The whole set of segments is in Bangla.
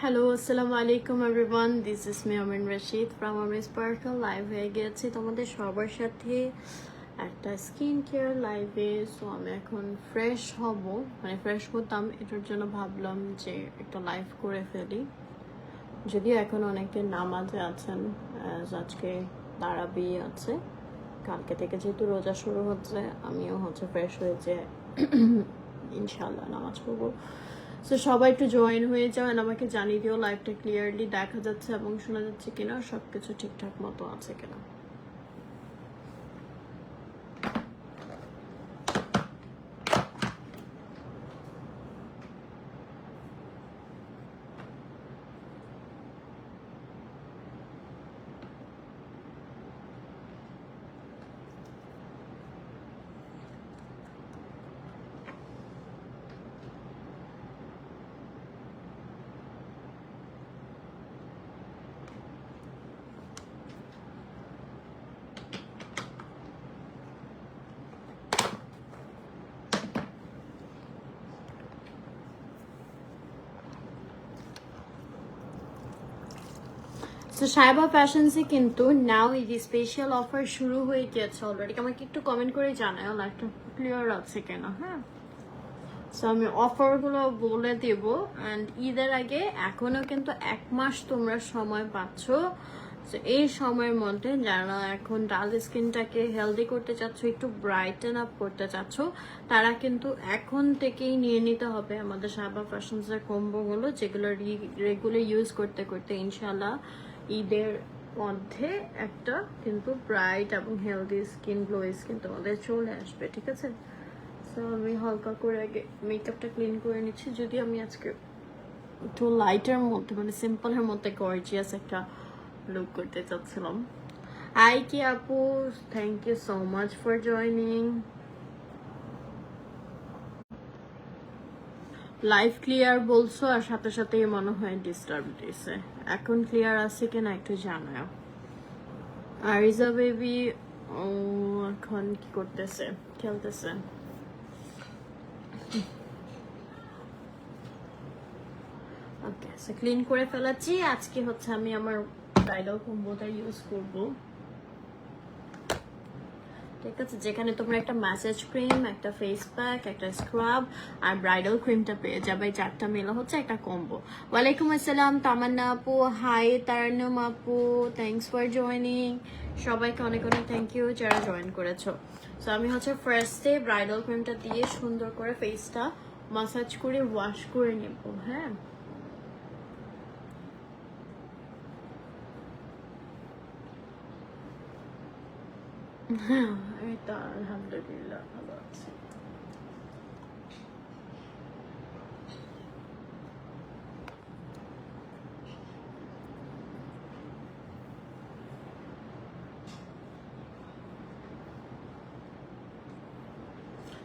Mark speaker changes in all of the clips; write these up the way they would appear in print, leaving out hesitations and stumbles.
Speaker 1: হ্যালো, আসসালামু আলাইকুম everyone. This is me Amin Rashid from Amin sparkle. Live হয়ে গেছি তোমাদের সবার সাথে একটা স্কিন কেয়ার লাইভে। সো আমি এখন ফ্রেশ হব, মানে ফ্রেশ হতাম, এটার জন্য ভাবলাম যে একটা লাইভ করে ফেলি। যদিও এখন অনেকে নামাজে আছেন, আজকে তারাবি আছে, কালকে থেকে যেহেতু রোজা শুরু হচ্ছে, আমিও ফ্রেশ হয়েছে ইনশাল্লাহ নামাজ পড়বো। সো সবাই একটু জয়েন হয়ে যাও, আমাকে জানিয়ে দিও লাইভটা ক্লিয়ারলি দেখা যাচ্ছে এবং শোনা যাচ্ছে কিনা, সবকিছু ঠিকঠাক মতো আছে কিনা। তো সাইবা ফ্যাশনসে কিন্তু নাও এই যে স্পেশাল অফার শুরু হয়ে গেছে অলরেডি। আমাকে একটু কমেন্ট করে জানাও লাইভটা ক্লিয়ার আছে কেনা। হ্যাঁ, সো আমি অফারগুলো বলে দেব। অ্যান্ড ঈদের আগে এখনো কিন্তু 1 মাস তোমরা সময় পাচ্ছ। তো এই সময়ের মধ্যে যারা এখন ডাল স্কিনটাকে হেলদি করতে চাচ্ছ, একটু ব্রাইটেন আপ করতে চাচ্ছ, তারা কিন্তু এখন থেকেই নিয়ে নিতে হবে আমাদের সাইবা ফ্যাশনসের কম্বোগুলো, যেগুলো রেগুলার ইউজ করতে করতে ইনশাল্লাহ ঈদের মধ্যে একটা কিন্তু ব্রাইট এবং হেলদি স্কিন, গ্লো স্কিন তোমাদের চলে আসবে। ঠিক আছে, সো আমি হালকা করে আগে মেকআপটা ক্লিন করে নিচ্ছি। যদি আমি আজকে একটু লাইটের মধ্যে, মানে সিম্পলের মধ্যে গর্জিয়াস একটা লুক করতে চাচ্ছিলাম। হাই কি আপু, thank you so much for joining. Live clear বলছো আর সাথে সাথে মনে হয় ডিস্টার্ব দিয়েছে। এখন ক্লিয়ার আছে কিনা একটু জানাও। আরিজা বেবি ও এখন কি করতেছে, খেলতেছে। ওকে, সো ক্লিন করে ফেলেছি। আজকে আমি আমার ব্রাইডাল কম্বোটা ইউজ করব। ঠিক আছে, যেখানে তোমরা একটা ম্যাসেজ ক্রিম, একটা ফেস প্যাক, একটা স্ক্রাব আর ব্রাইডাল ক্রিমটা পেয়ে যাবে। 4টা মিলে হচ্ছে একটা কম্বো। ওয়ালাইকুম আসসালাম তামান্না আপু, হাই তারান্নুম আপু, থ্যাংকস ফর জয়েনিং। সবাইকে অনেক অনেক থ্যাংক ইউ যারা জয়েন করেছো। সো আমি ফার্স্টে ব্রাইডাল ক্রিমটা দিয়ে সুন্দর করে ফেসটা মাসাজ করে ওয়াশ করে নেব। হ্যাঁ, এটা আলহামদুলিল্লাহ ভালো আছে।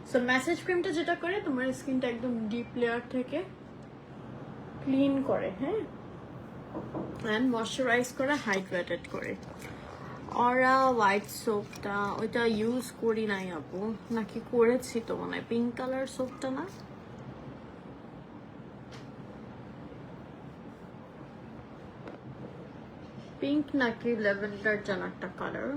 Speaker 1: সো ম্যাসেজ ক্রিমটা যেটা করে তোমার স্কিনটা একদম ডিপ লেয়ার থেকে ক্লিন করে, হ্যাঁ, অ্যান্ড ময়শ্চারাইজ করে, হাইড্রেটেড করে। অরা হোয়াইট সোপটা ওইটা ইউজ করি নাই আপু, নাকি করেছি তো মনে হয়, পিঙ্ক কালার সোপটা না? পিঙ্ক নাকি ল্যাভেন্ডার যেন একটা কালার।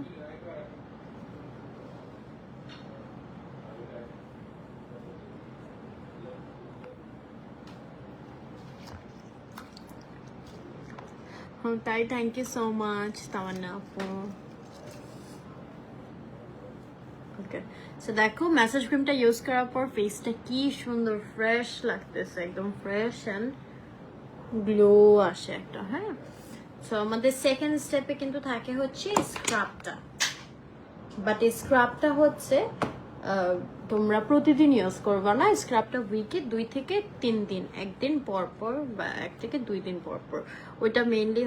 Speaker 1: তাই, থ্যাংক ইউ সো মাচ তামান্না আপু। ওকে, সো দেখো ম্যাসেজ ক্রিমটা ইউজ করার পর ফেসটা কি সুন্দর ফ্রেশ লাগতেছে, একদম ফ্রেশ অ্যান্ড গ্লো আসে একটা। হ্যাঁ, সো আমাদের সেকেন্ড স্টেপে কিন্তু থাকে স্ক্রাবটা। বাট এই স্ক্রাবটা তোমরা প্রতিদিন ইউজ করবা না। স্ক্রাবটা উইকে 2 থেকে 3 দিন, একদিন পর পর বা 1 থেকে 2 দিন পর পর। ওইটা মেইনলি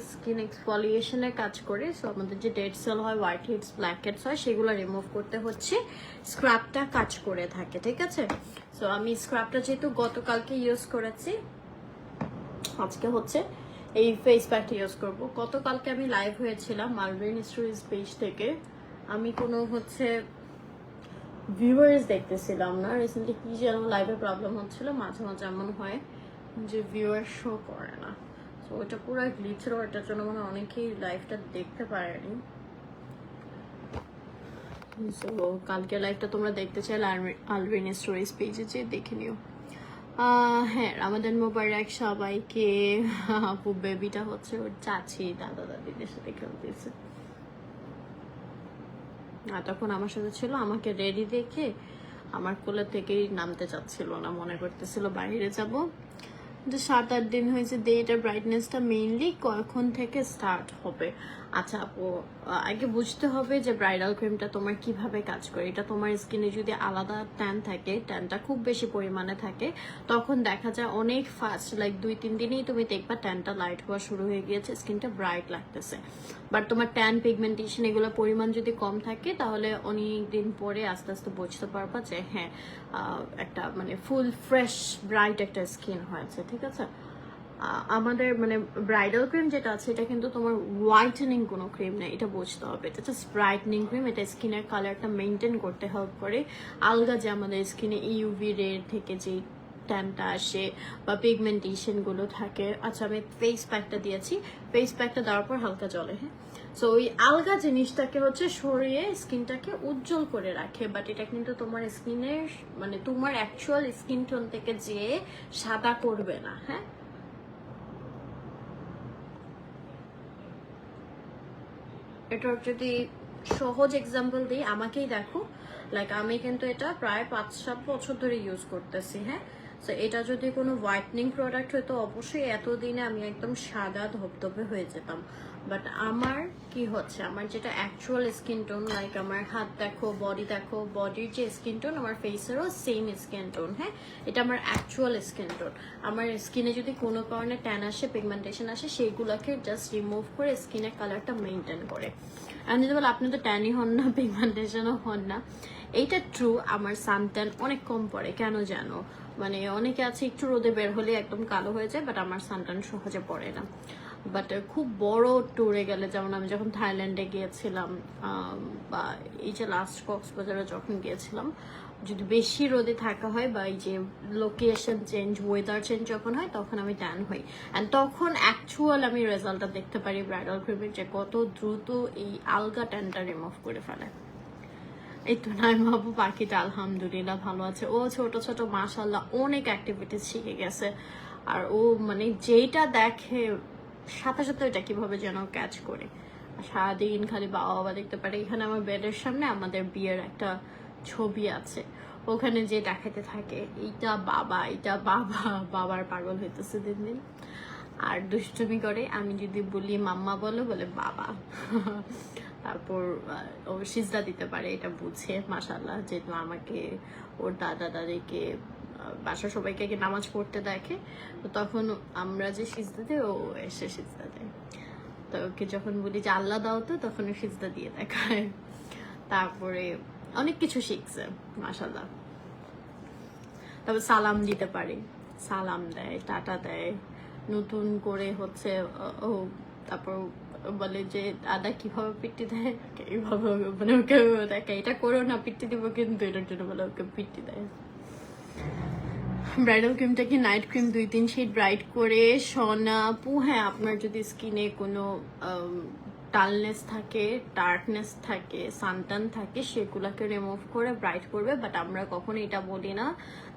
Speaker 1: স্কিন এক্সফলিয়েশনের কাজ করে। সো আমাদের যে ডেড সেল হয়, হোয়াইট হেডস, ব্ল্যাক হেডস হয়, সেগুলো রিমুভ করতে স্ক্রাবটা কাজ করে থাকে। ঠিক আছে, সো আমি স্ক্রাবটা যেহেতু গতকালকে ইউজ করেছি, আজকে এই ফেস প্যাকটা ইউজ করবো। গতকালকে আমি লাইভ হয়েছিলাম মালবেরিন স্টোরিজ পেজ থেকে। আমি কোনো ভিউয়ার্স দেখতেছিলাম না, রিসেন্টলি কি যেন লাইভে প্রবলেম হচ্ছিল, মাঝে মাঝে এমন হয়। যে ভিউয়ার শো করে না, তো ওটা পুরো গ্লিচের, ওটার জন্য মানে অনেকেই লাইভটা দেখতে পারেনি। সো কালকে লাইভটা তোমরা দেখতে চাইলে আলভিন স্টোরিজ পেজে যেয়ে দেখে নিও। হ্যাঁ, রামাদান মোবারক সবাইকে। আপু বেবিটা হচ্ছে ওর চাচি দাদা দাদিদের সাথে খেলতেছে, আর তখন আমার সাথে ছিল। আমাকে রেডি দেখে আমার কোলে থেকেই নামতে চাচ্ছিল না, মনে করতেছিল বাইরে যাব। 7-8 দিন হয়েছে। এটার ব্রাইটনেসটা মেইনলি কখন থেকে স্টার্ট হবে? আচ্ছা আপু, আগে বুঝতে হবে যে ব্রাইডাল ক্রিমটা তোমার কিভাবে কাজ করে। এটা তোমার স্কিনে যদি আলাদা ট্যান থাকে, ট্যানটা খুব বেশি পরিমাণে থাকে, তখন দেখা যায় অনেক ফাস্ট, লাইক 2-3 দিনেই তুমি দেখবা ট্যানটা লাইট হওয়া শুরু হয়ে গিয়েছে, স্কিনটা ব্রাইট লাগতেছে। বাট তোমার ট্যান, পিগমেন্টেশন এগুলো পরিমাণ যদি কম থাকে, তাহলে অনেক দিন পরে আস্তে আস্তে বুঝতে পারবা যে হ্যাঁ, একটা মানে ফুল ফ্রেশ ব্রাইট একটা স্কিন হয়েছে। ঠিক আছে, আমাদের মানে ব্রাইডাল ক্রিম যেটা আছে, এটা কিন্তু তোমার হোয়াইটেনিং কোনো ক্রিম নেই, এটা বুঝতে হবে। এটা জাস্ট ব্রাইটনিং ক্রিম। এটা স্কিনের কালারটা মেনটেন করতে হেল্প করে। আলগা যে আমাদের স্কিনে ইউভি রে থেকে যে ট্যানটা আসে বা পিগমেন্টেশন গুলো থাকে। আচ্ছা, আমি ফেস প্যাকটা দিয়েছি, ফেস প্যাকটা দেওয়ার পর হালকা জলে, হ্যাঁ। সো ওই আলগা জিনিসটাকে হচ্ছে সরিয়ে স্কিনটাকে উজ্জ্বল করে রাখে, বাট এটা কিন্তু তোমার স্কিনের মানে তোমার অ্যাকচুয়াল স্কিন টোন থেকে যে সাদা করবে না, হ্যাঁ। এটার যদি সহজ এক্সাম্পল দিই, আমাকেই দেখো, লাইক আমি কিন্তু এটা প্রায় 5-7 বছর ধরে ইউজ করতেছি, হ্যাঁ। তো এটা যদি কোনো হোয়াইটনিং প্রোডাক্ট হতো, অবশ্যই এতদিনে আমি একদম সাদা ধবধবে হয়ে যেতাম। বাট আমার কি হচ্ছে, আমার যেটা অ্যাকচুয়াল স্কিন টোন, লাইক আমার হাত দেখো, বডি দেখো, বডির যে স্কিন টোন আমার ফেসেরও সেম স্কিন টোন, হ্যাঁ। এটা আমার অ্যাকচুয়াল স্কিন টোন। আমার স্কিনে যদি কোনো কারণে ট্যান আসে, পিগমেন্টেশন আসে, সেইগুলোকে জাস্ট রিমুভ করে স্কিনের কালারটা মেনটেন করে। আমি যদি বলি আপনি তো ট্যানই হন না, পিগমেন্টেশনও হন না, এইটা ট্রু। আমার সানট্যান অনেক কম পড়ে, কেন জানো? মানে অনেকে আছে একটু রোদে বের হলে একদম কালো হয়ে যায়, বাট আমার সানট্যান সহজে পড়ে না। বাট খুব বড় ট্যুরে গেলে, যেমন আমি যখন থাইল্যান্ডে গিয়েছিলাম, বা এই যে লাস্ট কক্সবাজারে যখন গিয়েছিলাম, যদি বেশি রোদে থাকা হয় বা এই যে লোকেশন চেঞ্জ, ওয়েদার চেঞ্জ যখন হয়, তখন আমি ট্যান হই। অ্যান্ড তখন অ্যাকচুয়াল আমি রেজাল্টটা দেখতে পারি ব্রাইডাল ক্রিমের, যে কত দ্রুত এই আলগা ট্যানটা রিমুভ করে ফেলে। এই তো নাই বাবু পাখিটা আলহামদুলিল্লাহ ভালো আছে। ও ছোট ছোট মাশাল্লাহ অনেক অ্যাক্টিভিটিস শিখে গেছে। আর ও মানে যেটা দেখে সাথে সাথে ওইটা কিভাবে যেন ক্যাচ করে। সারাদিন খালি বাবা বাবা দেখতে পারে। এখানে আমার বেডের সামনে আমাদের বিয়ের একটা ছবি আছে, ওখানে যে দেখাতে থাকে এইটা বাবা, এটা বাবা, বাবার পাগল হইতেছে দিন দিন। আর দুষ্টুমি করে, আমি যদি বলি মাম্মা বলো, বলে বাবা। তারপর ও সিজদা দিতে পারে, এটা বুঝে মাশাআল্লাহ, যেহেতু আমাকে ওর দাদা দাদিকে বাসার সবাইকে নামাজ পড়তে দেখে, তো তখন আমরা যে সিজদা দিই, ও এসে সিজদা দেয়। তো ওকে যখন বলি যে আল্লাহ দাও, তো তখন ও সিজদা দিয়ে দেখায়। তারপরে অনেক কিছু শিখছে মাশাআল্লাহ। তারপর সালাম দিতে পারে, সালাম দেয়, টাটা দেয়, নতুন করে হচ্ছে ও। তারপর বলে যে দাদা কিভাবে পিট্টি দেয়, এইভাবে মানে ওকে দেখে, এটা করো না পিট্টি দিব, কিন্তু এটার জন্য বলে ওকে পিট্টি দেয়। ব্রাইডাল ক্রিমটা কি নাইট ক্রিম 2-3 শেড ব্রাইট করে? সোনা আপু, হ্যাঁ, আপনার যদি স্কিনে কোনো ডালনেস থাকে, ডার্কনেস থাকে, সানটান থাকে, সেগুলোকে রিমুভ করে ব্রাইট করবে। বাট আমরা কখনো এটা বলি না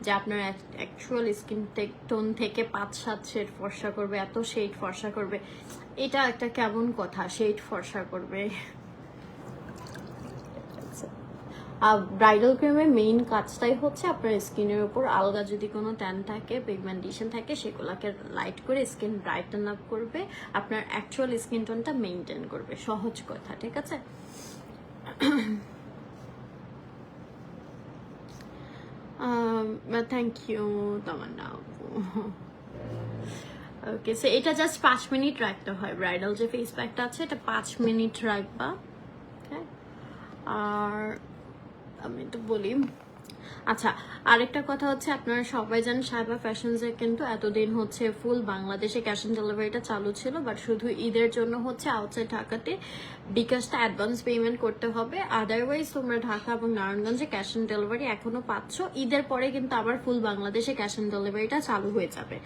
Speaker 1: যে আপনার অ্যাকচুয়াল স্কিন টোন থেকে 5-7 শেড ফর্সা করবে, এত শেড ফর্সা করবে। এটা একটা কেমন কথা, শেড ফর্সা করবে? ব্রাইডাল ক্রিমের মেইন কাজটাই হচ্ছে আপনার স্কিনের উপর আলগা যদি কোনো ট্যান থাকে, পিগমেন্টেশন থাকে, সেগুলোকে লাইট করে স্কিন ব্রাইটেন আপ করবে, আপনার অ্যাকচুয়াল স্কিন টোনটা মেনটেন করবে। সহজ কথা, ঠিক আছে। থ্যাংক ইউ তামান্না আপু। ওকে, সো এটা জাস্ট 5 মিনিট রাখতে হয়। ব্রাইডাল যে ফেস প্যাকটা আছে, এটা 5 মিনিট রাখবা। আর আমি তো বলি আচ্ছা, আরেকটা কথা হচ্ছে, আপনারা সবাই জানেন সাইবা ফ্যাশনসে কিন্তু এতদিন হচ্ছে ফুল বাংলাদেশে ক্যাশ অন ডেলিভারিটা চালু ছিল, বাট শুধু ঈদের জন্য হচ্ছে আউটসাইড ঢাকাতে বিকাশটা অ্যাডভান্স পেমেন্ট করতে হবে। আদারওয়াইজ তোমরা ঢাকা এবং নারায়ণগঞ্জে ক্যাশ অন ডেলিভারি এখনো পাচ্ছ। ঈদের পরে কিন্তু আবার ফুল বাংলাদেশে ক্যাশ অন ডেলিভারিটা চালু হয়ে যাবে।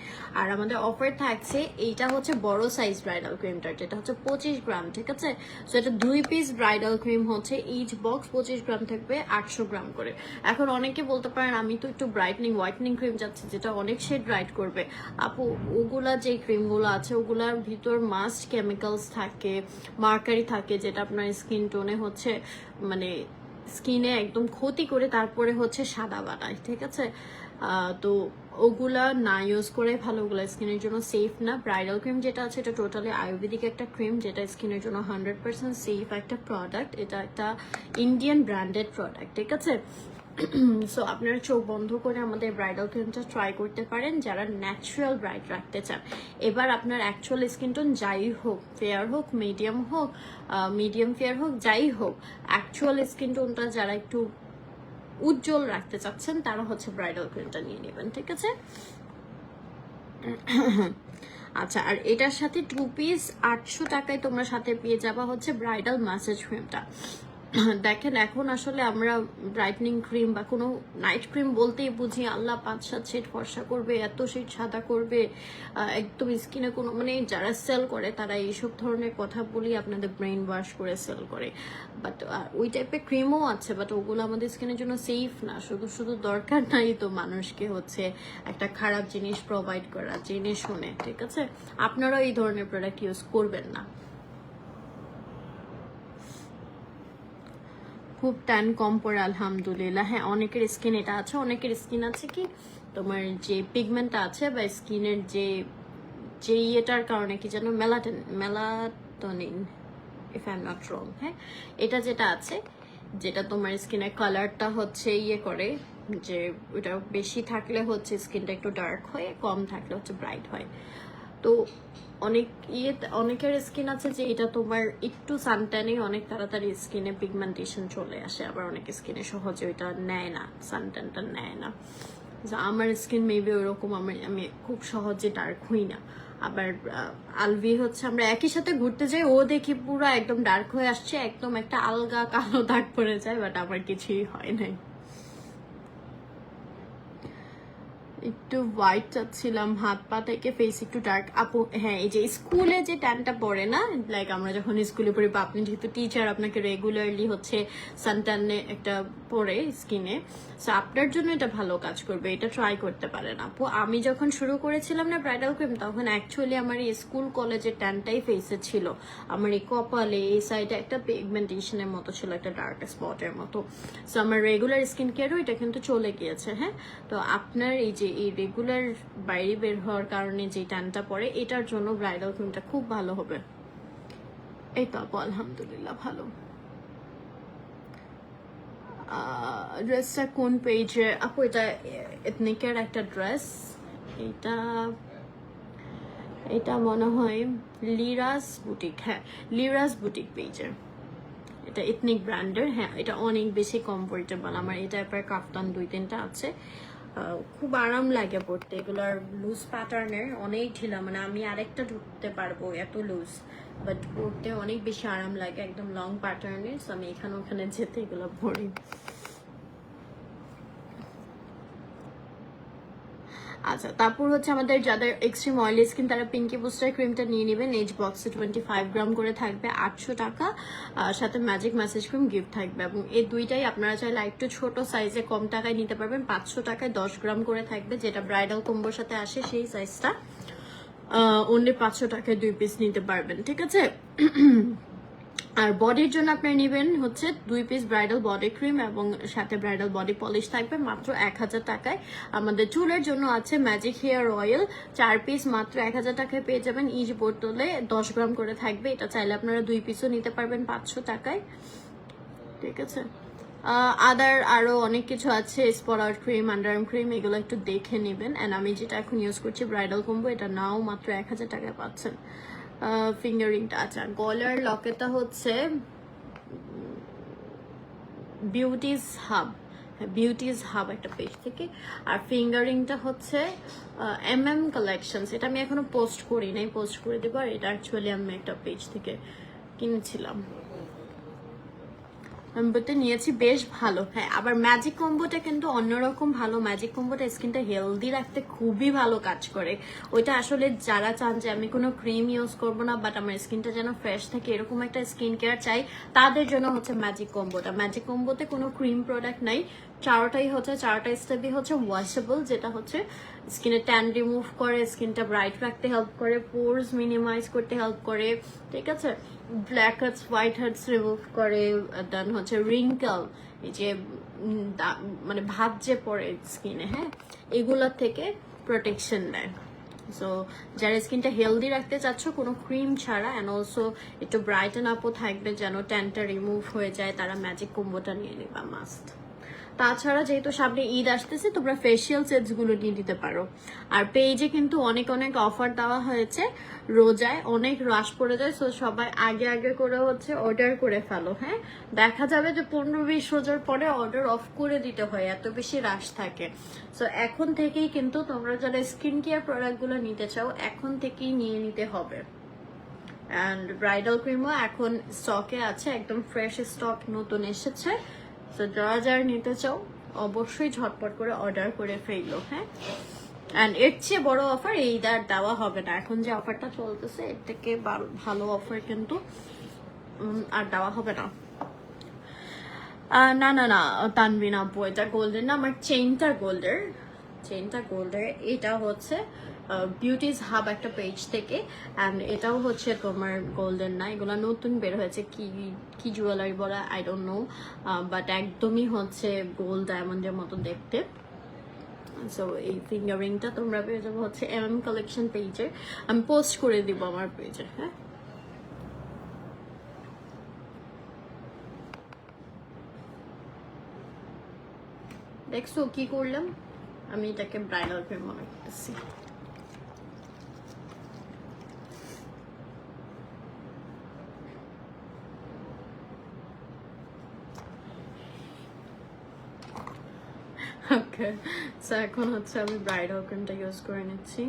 Speaker 1: আর আমাদের অফার থাকছে, এইটা হচ্ছে বড় সাইজ ব্রাইডাল ক্রিমটা, যেটা হচ্ছে 25 গ্রাম, ঠিক আছে? সো এটা 2 পিস ব্রাইডাল ক্রিম হচ্ছে, ইচ বক্স 25 গ্রাম থাকবে, 800 গ্রাম করে। এখন অনেকে বলতে পারেন আমি তো একটু ব্রাইটনিং হোয়াইটনিং ক্রিম চাচ্ছি যেটা অনেক শেড ব্রাইট করবে। আপু, ওগুলা যে ক্রিমগুলো আছে ওগুলার ভিতর মাস্ট কেমিক্যালস থাকে, মার্কারি থাকে, যেটা আপনার স্কিন টোনে হচ্ছে মানে স্কিনে একদম ক্ষতি করে তারপরে হচ্ছে সাদা বানায়, ঠিক আছে? তো ওগুলা না ইউজ করে ভালো, ওগুলা স্কিনের জন্য সেফ না। ব্রাইডাল ক্রিম যেটা আছে এটা টোটালি আয়ুর্বেদিক একটা ক্রিম, যেটা স্কিনের জন্য 100% সেফ একটা প্রোডাক্ট। এটা একটা ইন্ডিয়ান ব্র্যান্ডেড প্রোডাক্ট, ঠিক আছে? সো আপনারা চোখ বন্ধ করে আমাদের ব্রাইডাল ক্রিমটা ট্রাই করতে পারেন যারা ন্যাচারাল ব্রাইট রাখতে চান। এবার আপনার অ্যাকচুয়াল স্কিন টোন যাই হোক, ফেয়ার হোক, মিডিয়াম হোক, মিডিয়াম ফেয়ার হোক, যাই হোক, অ্যাকচুয়াল স্কিন টোনটা যারা একটু উজ্জ্বল রাখতে চাচ্ছেন তারা হচ্ছে ব্রাইডাল ক্রিমটা নিয়ে নেবেন, ঠিক আছে? আচ্ছা, আর এটার সাথে 2 পিস 800 টাকায় তোমরা সাথে পেয়ে যাবা হচ্ছে ব্রাইডাল ম্যাসেজ ক্রিমটা। দেখেন, এখন আসলে আমরা ব্রাইটনিং ক্রিম বা কোনো নাইট ক্রিম বলতেই বুঝি আল্লাহ 5-7 শেড ফর্সা করবে, এত শেড সাদা করবে, একদম স্কিনে কোনো মানে যারা সেল করে তারা এইসব ধরনের কথা বলি আপনাদের ব্রেন ওয়াশ করে সেল করে। বাট ওই টাইপের ক্রিমও আছে, বাট ওগুলো আমাদের স্কিনের জন্য সেফ না। শুধু শুধু দরকার নাই তো মানুষকে হচ্ছে একটা খারাপ জিনিস প্রোভাইড করা জেনে শুনে, ঠিক আছে? আপনারাও এই ধরনের প্রোডাক্ট ইউজ করবেন না। খুব ট্যান কম পড়ে আলহামদুলিল্লাহ। হ্যাঁ, অনেকের স্কিন এটা আছে, অনেকের স্কিন আছে কি তোমার যে পিগমেন্টটা আছে বা স্কিনের যে যে ইয়েটার কারণে কি যেন melatonin, if I am not wrong, হ্যাঁ, এটা যেটা আছে, যেটা তোমার স্কিনের কালারটা হচ্ছে ইয়ে করে, যে ওটা বেশি থাকলে হচ্ছে স্কিনটা একটু ডার্ক হয়, কম থাকলে হচ্ছে ব্রাইট হয়। তো অনেক অনেকের স্কিন আছে যে এটা তোমার একটু সানট্যানে অনেক তাড়াতাড়ি স্কিনে পিগমেন্টেশন চলে আসে, আবার অনেক স্কিনে সহজে ওইটা নেয় না, সানট্যানটা নেয় না। আমার স্কিন মেবি ওইরকম, আমি খুব সহজে ডার্ক হই না। আবার আলভি হচ্ছে আমরা একই সাথে ঘুরতে যাই, ও দেখি পুরো একদম ডার্ক হয়ে আসছে, একদম একটা আলগা কালো দাগ পড়ে যায়, বাট আমার কিছুই হয় নাই। একটু হোয়াইট চাচ্ছিলাম, হাত পা থেকে ফেস একটু ডার্ক। আপু হ্যাঁ, এই যে স্কুলে যে ট্যানটা পড়ে না, লাইক আমরা যখন স্কুলে পড়ি বা আপনি যেহেতু টিচার আপনাকে রেগুলারলি হচ্ছে সানট্যানে একটা পড়ে স্কিনে, সো আপনার জন্য এটা ভালো কাজ করবে, এটা ট্রাই করতে পারেন আপু। আমি যখন শুরু করেছিলাম না ব্রাইডাল ক্রিম, তখন অ্যাকচুয়ালি আমার এই স্কুল কলেজের ট্যানটাই ফেসে ছিল। আমার এই কপালে এই সাইডে একটা পিগমেন্টেশনের মতো ছিল, একটা ডার্ক স্পটের মতো। সো আমার রেগুলার স্কিন কেয়ারও এটা কিন্তু চলে গিয়েছে। হ্যাঁ, তো আপনার এই যে এই রেগুলার বাইরে বের হওয়ার কারণে যে ট্যানটা পড়ে, এটার জন্য ব্রাইডাল ক্রিমটা খুব ভালো হবে। এই তো আপু আলহামদুলিল্লাহ ভালো। ড্রেসটা কোন পেজে আপু? এটা এথনিকের একটা ড্রেস, এটা এটা মনে হয় লিরাস বুটিক, হ্যাঁ লিরাস বুটিক পেজের, এটা এথনিক ব্র্যান্ডের। হ্যাঁ, এটা অনেক বেশি কমফোর্টেবল। আমার এই টাইপের কাফতান 2-3টা আছে, খুব আরাম লাগে পড়তে। এগুলোর লুজ প্যাটার্নের, অনেক ঢিলা, মানে আমি আরেকটা ঢুকতে পারবো এত লুজ, বাট পড়তে অনেক বেশি আরাম লাগে, একদম লং প্যাটার্নের। সো আমি এখানে ওখানে যেতে এগুলো পরি। আচ্ছা, তারপর হচ্ছে আমাদের যাদের এক্সট্রিম অয়েলি স্কিন তারা পিঙ্কি বুস্টার ক্রিমটা নিয়ে নেবেন। এজ বক্সে 25 গ্রাম করে থাকবে, 800 টাকা। সাথে ম্যাজিক ম্যাসেজ ক্রিম গিফট থাকবে, এবং এই দুইটাই আপনারা চাইলে একটু ছোট সাইজে কম টাকায় নিতে পারবেন। 500 টাকায় 10 গ্রাম করে থাকবে, যেটা ব্রাইডাল কম্বোর সাথে আসে সেই সাইজটা। অনলি 500 টাকায় 2 পিস নিতে পারবেন, ঠিক আছে? আর বডির জন্য আপনারা নেবেন হচ্ছে 2 পিস ব্রাইডাল বডি ক্রিম এবং সাথে ব্রাইডাল বডি পলিশ থাকবে মাত্র 1000 টাকায়। আমাদের চুলের জন্য আছে ম্যাজিক হেয়ার অয়েল, 4 পিস মাত্র 1000 টাকায় পেয়ে যাবেন। ইচ বোতলে 10 গ্রাম করে থাকবে, এটা চাইলে আপনারা 2 পিসও নিতে পারবেন 500 টাকায়, ঠিক আছে? আরো অনেক কিছু আছে, স্পট ক্রিম, আন্ডারআর্ম ক্রিম, এগুলো একটু দেখে নেবেন। এন্ড আমি যেটা এখন ইউজ করছি ব্রাইডাল কম্বো, এটা নাও মাত্র 1000 টাকায় পাচ্ছেন। ফিঙ্গারিংটা, আচ্ছা গলার লকেটটা হচ্ছে বিউটিস হাব, বিউটিজ হাব একটা পেজ থেকে। আর ফিঙ্গারিংটা হচ্ছে MM কালেকশনস, এটা আমি এখনো পোস্ট করি নাই, পোস্ট করে দেবো। আর এটা অ্যাকচুয়ালি আমি একটা পেজ থেকে কিনেছিলাম, কম্বোতে নিয়েছি, বেশ ভালো। হ্যাঁ, আবার ম্যাজিক কম্বোটা কিন্তু অন্যরকম ভালো। ম্যাজিক কম্বোটা স্কিনটা হেলদি রাখতে খুবই ভালো কাজ করে। ওইটা আসলে যারা চান যে আমি কোনো ক্রিম ইউজ করবো না, বাট আমার স্কিনটা যেন ফ্রেশ থাকে, এরকম একটা স্কিন কেয়ার চাই, তাদের জন্য হচ্ছে ম্যাজিক কম্বোটা। ম্যাজিক কম্বোতে কোনো ক্রিম প্রোডাক্ট নাই, চারটাই হচ্ছে, চারটা স্টেপই হচ্ছে ওয়াশেবল, যেটা হচ্ছে স্কিনের ট্যান রিমুভ করে, স্কিনটা ব্রাইট রাখতে হেল্প করে, পোরস মিনিমাইজ করতে হেল্প করে, ঠিক আছে, blackheads whiteheads remove করে, দেন হচ্ছে রিঙ্কেল, এই যে মানে ভাঁজ যে পড়ে স্কিনে, হ্যাঁ, এগুলোর থেকে প্রোটেকশন দেয়। সো যারা স্কিনটা হেলদি রাখতে চাচ্ছ কোনো ক্রিম ছাড়া, অ্যান্ড অলসো একটু ব্রাইটেন আপও থাকবে, যেন ট্যানটা রিমুভ হয়ে যায়, তারা ম্যাজিক কম্বোটা নিয়ে নেবা মাস্ট। তাছাড়া যেহেতু সামনে ঈদ আসতেছে, তোমরা ফেসিয়াল সেটস গুলো নিয়ে নিতে পারো। আর পেজে কিন্তু অনেক অনেক অফার দেওয়া হয়েছে, রোজায় অনেক রাশ পড়ে যায়, সো সবাই আগে আগে করে হচ্ছে অর্ডার করে ফেলো। হ্যাঁ, দেখা যাবে যে 15-20 রোজার পরে অর্ডার অফ করে দিতে হয়, এত বেশি রাশ থাকে। সো এখন থেকেই কিন্তু তোমরা যারা স্কিন কেয়ার প্রোডাক্টগুলো নিতে চাও, এখন থেকেই নিয়ে নিতে হবে। অ্যান্ড ব্রাইডাল ক্রিমও এখন স্টকে আছে, একদম ফ্রেশ স্টক নতুন এসেছে। তো যারা যারা নিতে চাও অবশ্যই ঝটপট করে অর্ডার করে ফেললো। হ্যাঁ, অ্যান্ড এর চেয়ে বড় অফার এই আর দেওয়া হবে না, এখন যে অফারটা চলতেছে এর থেকে ভালো অফার কিন্তু আর দেওয়া হবে না। না না না তানবিন আপু, এটা গোল্ডেন না, আমার চেইনটা গোল্ডের। এটা হচ্ছে বিউটিজ হাব একটা পেজ থেকে, অ্যান্ড এটাও হচ্ছে তোমার গোল্ডেন না, এগুলো নতুন বের হয়েছে, কি জুয়েলারি বলা আই ডোন্ট নো, বাট একদমই হচ্ছে গোল্ড ডায়মন্ডের মতো দেখতে। সো এই ফিঙ্গারিংটা তোমরা পেয়ে যাবো হচ্ছে MM কালেকশন পেজে, আমি পোস্ট করে দিব আমার পেজে। হ্যাঁ, দেখছো কি করলাম আমি, এটাকে ব্রাইডাল ক্রিম মনে করতেছি। ওকে, সো এখন হচ্ছে আমি ব্রাইডাল ক্রিমটা ইউজ করে নিচ্ছি।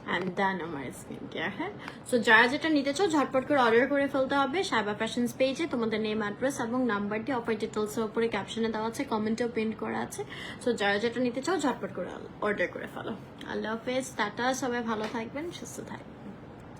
Speaker 1: অ্যান্ড দেন আমার স্কিন কেয়ার। হ্যাঁ, সো যারা যেটা নিতে চাও ঝটপট করে অর্ডার করে ফেলতে হবে সাইবা ফ্যাশনস পেজে। তোমাদের নেম, অ্যাড্রেস এবং নাম্বারটি অফার ডিটেলসের উপরে ক্যাপশনে দেওয়া আছে, কমেন্টেও প্রিন্ট করা আছে। সো যারা যেটা নিতে চাও ঝটপট করে অর্ডার করে ফেলো। আল্লাহ হাফেজ, টাটা, সবাই ভালো থাকবেন, সুস্থ থাকবেন।